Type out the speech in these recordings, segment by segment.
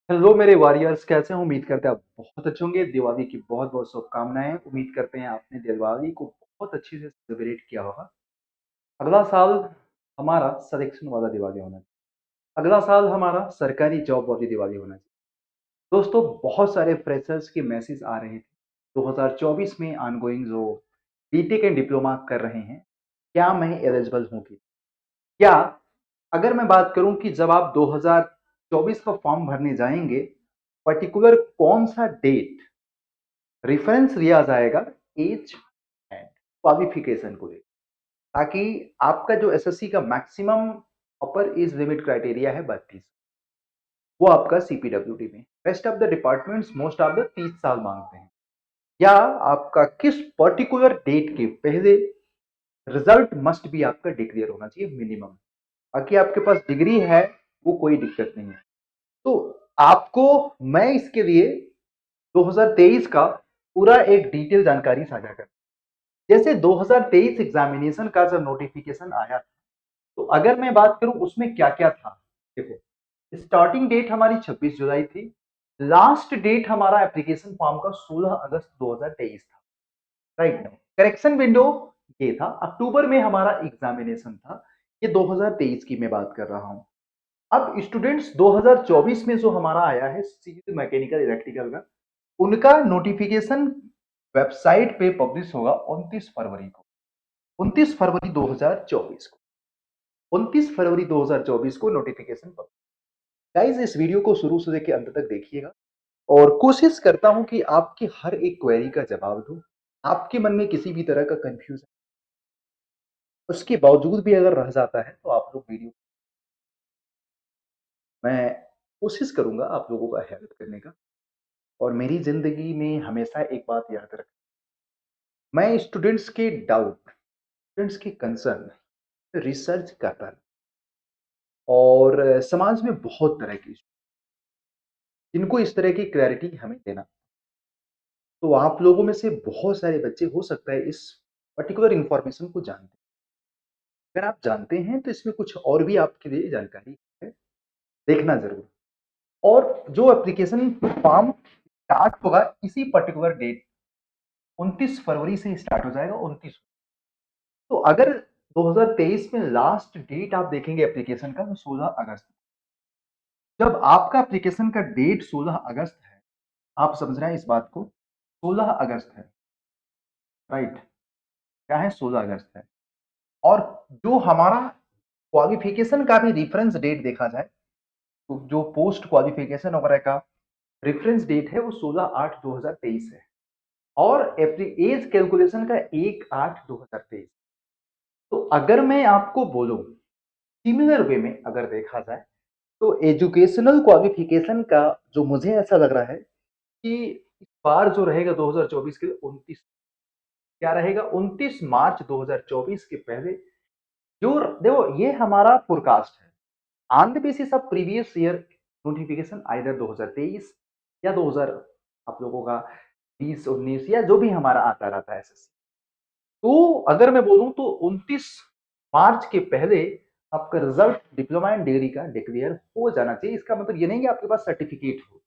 Hello मेरे warriors, कैसे हैं? उम्मीद करते हैं आप बहुत अच्छे होंगे। दिवाली की बहुत बहुत शुभकामनाएं। उम्मीद करते हैं आपने दिवाली को बहुत अच्छे से सेलिब्रेट किया होगा। अगला साल हमारा सिलेक्शन वाला दिवाली होना चाहिए। अगला साल हमारा सरकारी जॉब वाली दिवाली होना चाहिए। दोस्तों, बहुत सारे फ्रेशर्स के मैसेज आ रहे थे 2024 में ऑनगोइंग जो बीटेक एंड डिप्लोमा कर रहे हैं, क्या मैं एलिजिबल हूँ? कि क्या, अगर मैं बात करूं कि जब आप 2024 का फॉर्म भरने जाएंगे, पर्टिकुलर कौन सा डेट रेफरेंस लिया जाएगा एज एंड क्वालिफिकेशन को लेकर, ताकि आपका जो एसएससी का मैक्सिमम अपर एज लिमिट क्राइटेरिया है 32, वो आपका सीपीडब्ल्यूडी में, rest of the departments most of the 30 साल मांगते हैं। या आपका किस पर्टिकुलर डेट के पहले रिजल्ट मस्ट भी आपका डिक्लेयर होना चाहिए मिनिमम। बाकी आपके पास डिग्री है, वो कोई दिक्कत नहीं है। तो आपको मैं इसके लिए 2023 का पूरा एक डिटेल जानकारी साझा कर, जैसे 2023 एग्जामिनेशन का जब नोटिफिकेशन आया, तो अगर मैं बात करूं उसमें क्या क्या था। देखो, स्टार्टिंग डेट हमारी 26 जुलाई थी। लास्ट डेट हमारा एप्लीकेशन फॉर्म का 16 अगस्त 2023 था। राइट। करेक्शन विंडो ये था, अक्टूबर में हमारा एग्जामिनेशन था। ये 2023 की मैं बात कर रहा हूं। अब स्टूडेंट्स 2024 में जो हमारा आया है सिविल मैकेनिकल इलेक्ट्रिकल का, उनका नोटिफिकेशन वेबसाइट पे पब्लिश होगा 29 फरवरी को। 29 फरवरी 2024 को, 29 फरवरी 2024 को नोटिफिकेशन पब्लिश। गाइस, इस वीडियो को शुरू से लेकर अंत तक देखिएगा और कोशिश करता हूं कि आपकी हर एक क्वेरी का जवाब दूं। आपके मन में किसी भी तरह का कंफ्यूजन उसके बावजूद भी अगर रह जाता है, तो आप लोग वीडियो, मैं कोशिश करूंगा आप लोगों का हेल्प करने का। और मेरी जिंदगी में हमेशा एक बात याद रखें, मैं स्टूडेंट्स के डाउट, स्टूडेंट्स की कंसर्न रिसर्च करता हूं। और समाज में बहुत तरह की, जिनको इस तरह की क्लैरिटी हमें देना, तो आप लोगों में से बहुत सारे बच्चे हो सकता है इस पर्टिकुलर इंफॉर्मेशन को जानते हैं। अगर आप जानते हैं तो इसमें कुछ और भी आपके लिए जानकारी है, देखना जरूर। और जो एप्लीकेशन फॉर्म स्टार्ट होगा इसी पर्टिकुलर डेट 29 फरवरी से स्टार्ट हो जाएगा। 29, तो अगर 2023 में लास्ट डेट आप देखेंगे एप्लीकेशन का, तो 16 अगस्त। जब आपका एप्लीकेशन का डेट 16 अगस्त है, आप समझ रहे हैं इस बात को, 16 अगस्त है, राइट। क्या है? 16 अगस्त है। और जो हमारा क्वालिफिकेशन का भी रेफरेंस डेट देखा जाए, तो जो पोस्ट क्वालिफिकेशन वगैरह का रेफरेंस डेट है वो 16/8/2023 है। और एज कैलकुलेशन का 1/8/2023। तो अगर मैं आपको बोलूं सिमिलर वे में अगर देखा जाए, तो एजुकेशनल क्वालिफिकेशन का जो मुझे ऐसा लग रहा है कि इस बार जो रहेगा 2024 के लिए 29, क्या रहेगा, 29 मार्च 2024 के पहले, जो, देखो ये हमारा फोरकास्ट है on the basis of previous year notification, either 2023 या 2000 आप लोगों का 20 19 या जो भी हमारा आता रहता है एसएससी। तो अगर मैं बोलूं तो 29 मार्च के पहले आपका रिजल्ट डिप्लोमा एंड डिग्री का डिक्लेयर हो जाना चाहिए। इसका मतलब ये नहीं कि आपके पास सर्टिफिकेट हो,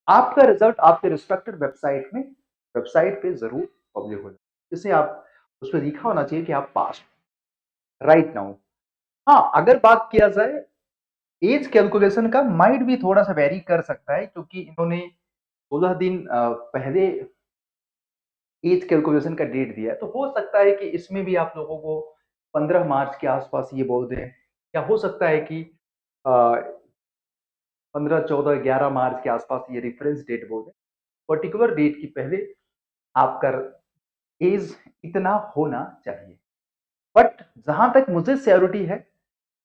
आपका रिजल्ट आपके रिस्पेक्टेड वेबसाइट पे जरूर पब्लिक हो जाए, जिससे आप उस पर लिखा होना चाहिए कि आप पास राइट नाउ। हाँ, अगर बात किया जाए एज कैलकुलेशन का, माइट भी थोड़ा सा वेरी कर सकता है, क्योंकि इन्होंने 16 दिन पहले एज कैलकुलेशन का डेट दिया है। तो हो सकता है कि इसमें भी आप लोगों को 15 मार्च के आसपास ये बोल दें, या हो सकता है कि 15 14 11 मार्च के आसपास ये रेफरेंस डेट बोल दें। पर्टिकुलर डेट की पहले आपका एज इतना होना चाहिए। बट जहां तक मुझे श्योरिटी है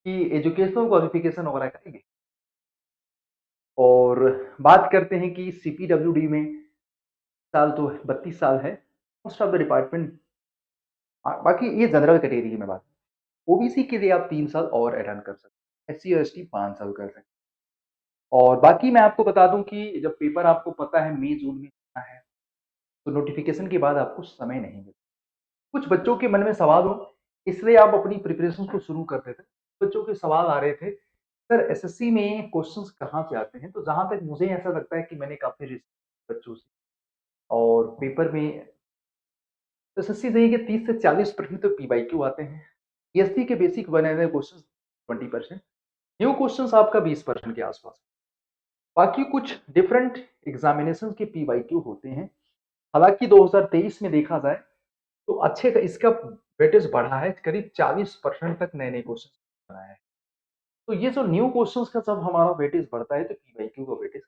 कि एजुकेशनल क्वालिफिकेशन वगैरह करेंगे। और बात करते हैं कि सीपीडब्ल्यूडी में साल तो 32 साल है मोस्ट ऑफ द डिपार्टमेंट। बाकी ये जनरल कैटेगरी की मैं बात, ओबीसी के लिए आप 3 साल और एड ऑन कर सकते हैं, एस सी और एस टी 5 साल कर सकते हैं। और बाकी मैं आपको बता दूं कि जब पेपर आपको पता है मई जून में होना है, तो नोटिफिकेशन के बाद आपको समय नहीं मिलता। कुछ बच्चों के मन में सवाल हो, इसलिए आप अपनी प्रिपरेशन को शुरू करते थे। बच्चों के सवाल आ रहे थे सर एसएससी में क्वेश्चंस कहाँ से आते हैं? तो जहाँ तक मुझे ऐसा लगता है कि मैंने काफ़ी रिसर्च बच्चों से और पेपर में एसएससी से ही कि 30 से 40% तो पीवाईक्यू आते हैं। पीएससी के बेसिक बने हुए क्वेश्चंस 20%, न्यू क्वेश्चंस आपका 20% के आसपास। बाकी कुछ डिफरेंट एग्जामिनेशंस के पीवाईक्यू होते हैं। हालाँकि 2023 में देखा जाए तो अच्छे का इसका वेटेज बढ़ा है, करीब 40% तक नए-नए क्वेश्चन आए हैं। तो ये जो न्यू क्वेश्चंस का जब हमारा वेटेज बढ़ता है तो पीवाईक्यू का वेटेज,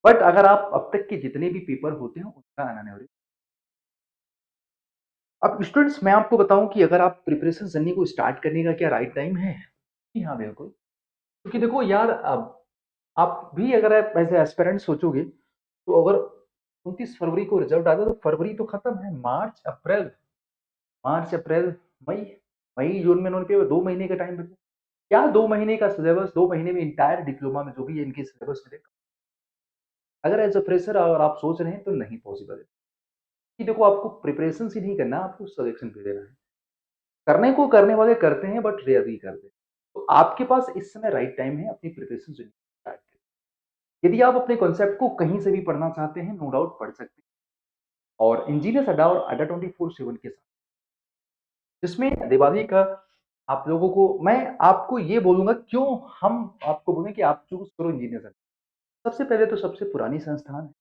बट अगर आप अब तक के जितने भी पेपर होते हैं उनका एनालिसिस, अब स्टूडेंट्स मैं आपको बताऊं कि अगर आप प्रिपरेशन जर्नी को स्टार्ट करने का क्या राइट टाइम है? जी हाँ, बिल्कुल। क्योंकि देखो यार, अब आप भी अगर आप एज एस्पिरेंट सोचोगे तो अगर 29 फरवरी को रिजल्ट आता है तो फरवरी तो खत्म है, मार्च अप्रैल मई, जून में उन्होंने पे 2 महीने का टाइम बचा। क्या 2 महीने का सिलेबस, 2 महीने में इंटायर डिप्लोमा में जो भी है इनके सिलेबस मिलेगा? अगर एज अ फ्रेशर अगर आप सोच रहे हैं तो नहीं पॉसिबल है। कि देखो आपको प्रिपरेशन ही नहीं करना, आपको सजेशन भी देना है। करने को करने वाले करते हैं बट रेयरली करते हैं। तो आपके पास इस समय राइट टाइम है अपनी प्रिपरेशन स्टार्ट करें। यदि आप अपने कॉन्सेप्ट को कहीं से भी पढ़ना चाहते हैं, नो डाउट पढ़ सकते हैं। और इंजीनियर्स अड्डा और अड्डा 24/7 के साथ, जिसमें दिवाली का आप लोगों को मैं आपको ये बोलूंगा क्यों हम आपको बोले कि आप चूज करो इंजीनियर्स अड्डा। सबसे पहले तो सबसे पुरानी संस्थान है,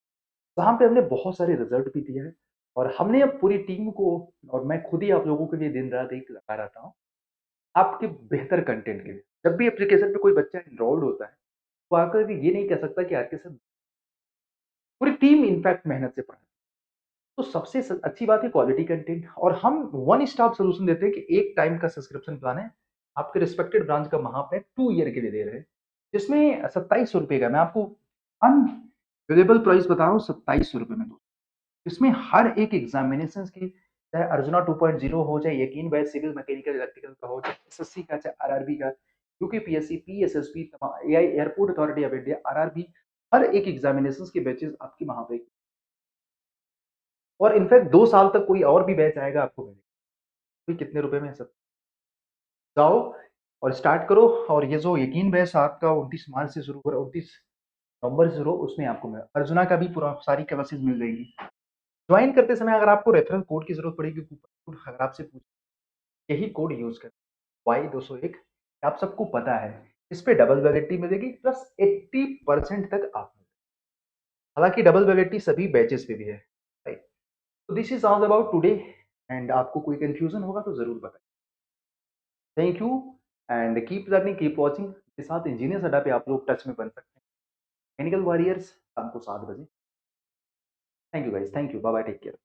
वहां पे हमने बहुत सारे रिजल्ट भी दिए हैं और हमने अब पूरी टीम को, और मैं खुद ही आप लोगों के लिए दिन रात एक लगा रहता हूँ आपके बेहतर कंटेंट के लिए। जब भी एप्लीकेशन पे कोई बच्चा एनरोल्ड होता है, वो आकर के ये नहीं कह सकता कि आपके साथ पूरी टीम इनफैक्ट मेहनत से पढ़ा। तो सबसे अच्छी बात है क्वालिटी कंटेंट, और हम वन स्टॉप सोल्यूशन देते हैं कि एक टाइम का सब्सक्रिप्शन प्लान है, आपके रिस्पेक्टेड ब्रांच का वहां पे 2 ईयर के लिए दे रहे हैं, जिसमें 2700 रुपए का, मैं आपको अनबिलेबल प्राइस बता रहा हूँ, 2700 रुपए में दो। इसमें हर एक एग्जामिनेशन की, चाहे अर्जुना 2.0 हो, चाहे यकीन बैच सिविल मैकेनिकल इलेक्ट्रिकल का हो, चाहे एसएससी का, चाहे आरआरबी का, UKPSC, PSSB, AI airport authority of India, RRB, हर एक एग्जामिनेशन के बैचेस आपके वहां पे, और इनफैक्ट 2 साल तक कोई और भी बैच आएगा आपको मिलेगा। कोई कितने रुपए में सब जाओ और स्टार्ट करो। और ये जो यकीन बैच आपका 29 मार्च से शुरू हो रहा है, 29 नवंबर से शुरू, उसमें आपको अर्जुना का भी पूरा सारी क्लासेस मिल जाएगी। ज्वाइन करते समय अगर आपको रेफरल कोड की जरूरत पड़ेगी, कूपन कोड अगर आपसे पूछ, यही कोड यूज कर Y201, आप सबको पता है, इस पे डबल वैलिडिटी मिलेगी प्लस 80% तक आप, हालांकि डबल वैलिडिटी सभी बैचेस पे भी है, राइट? तो this is all about today, and आपको कोई कंफ्यूजन होगा तो जरूर बताएं। Thank you, and keep learning, keep watching के साथ इंजीनियर्स अड्डा पे आप लोग टच में बन सकते हैं। टेक्निकल वॉरियर्स शाम को 7 बजे। Thank you guys, thank you, bye bye, take care.